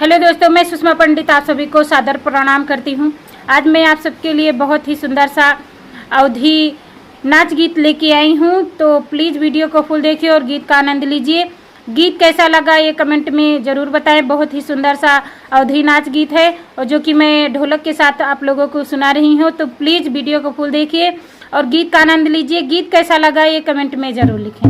Hello दोस्तों, मैं सुषमा पंडित आप सभी को सादर प्रणाम करती हूँ। आज मैं आप सबके लिए बहुत ही सुंदर सा अवधी नाच गीत लेके आई हूँ, तो प्लीज़ वीडियो को फुल देखिए और गीत का आनंद लीजिए। गीत कैसा लगा ये कमेंट में ज़रूर बताएं। बहुत ही सुंदर सा अवधी नाच गीत है और जो कि मैं ढोलक के साथ आप लोगों को सुना रही हूँ, तो प्लीज़ वीडियो को फुल देखिए और गीत का आनंद लीजिए। गीत कैसा लगा ये कमेंट में ज़रूर लिखें।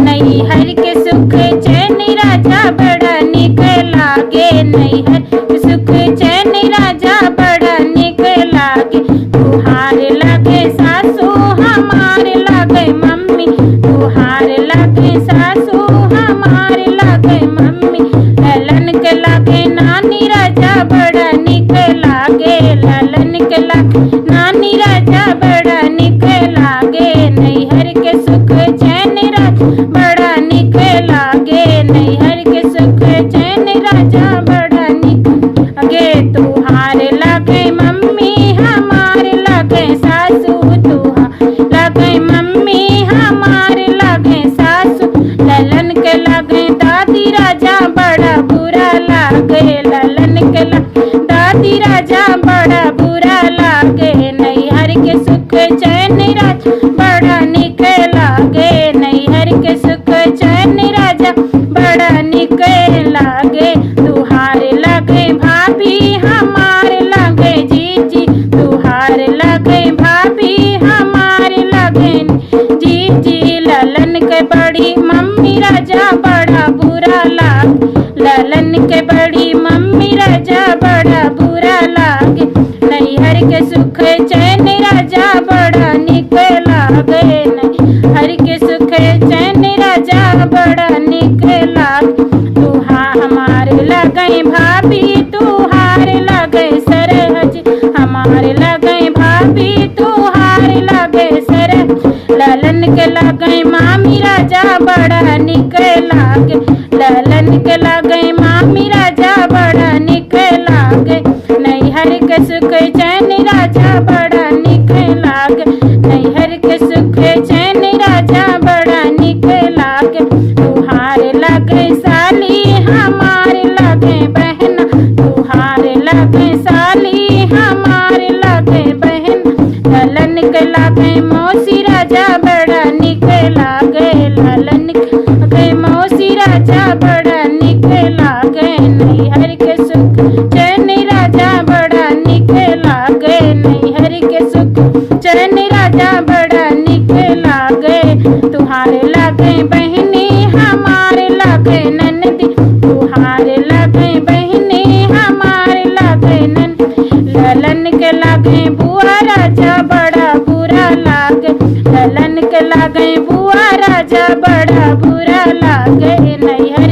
नैहर के सुख चैन राजा बड़ा निक लागे, नैहर के सुख चैन राजा बड़ा निक लागे। तुहार लागे सासू हमार लागे मम्मी, तुहार लागे सासू हमार लागे मम्मी। ललन के लागे नानी राजा बड़ा निक लागे, ललन के लागे नानी राजा बड़ा निक लागे। नैहर के सुख चैन बड़ा निक लागे, नैहर के सुख चैन राजा बड़ा निक लागे। तुहार लागे मम्मी हमार लागे सासू, तुहार लागे मम्मी हमार लागे सासू। ललन के लागे दादी राजा बड़ा बुरा लागे, ललन के लागे दादी राजा बड़ा बुरा लागे। नैहर के सुख चैन राजा बड़ा निक लागे, नैहर के सुख चैन राजा बड़ा निक लागे। तुहार लागे भाभी हमार लागे जीजी, तुहार लागे भाभी हमार लागे जीजी। ललन के बड़ी मम्मी राजा बड़ा बुरा लागे, ललन के बड़ी मम्मी राजा बड़ा बुरा लागे। नैहर के सुख चैन राजा बड़ा निक लागे, नैहर के सुख चैन राजा बड़ा निक लागे। तुहार हमार लगे भाभी, तुहार लगे सरहज, हमार लगे भाभी तुहार लगे सरहज। ललन के लगे मामी राजा बड़ा निक लागे, ललन के लगे मामी राजा बड़ा निक लागे। नैहर के सुख चैन राजा बड़ा निक लागे, नैहर के सुख चैन राजा बड़ा निक लागे। तुहार लगे साली हमार लगे बहन, तुहार लगे साली हमार लगे बहन। ललन के लगे मौसी राजा बड़ा निक लागे, ललन के लगे मौसी राजा बड़ा निक लागे। नैहर के सुख चैन राजा बड़ा निक लागे, नैहर के सुख चैन राजा बड़ा निक लागे। तुहार लागे बहनी हमार लागे ननदी, तुहार लागे बहनी हमार लागे ननदी। ललन के लागे बुआ राजा बड़ा बुरा लागे, ललन के लागे बुआ राजा बड़ा बुरा लागे। नैहर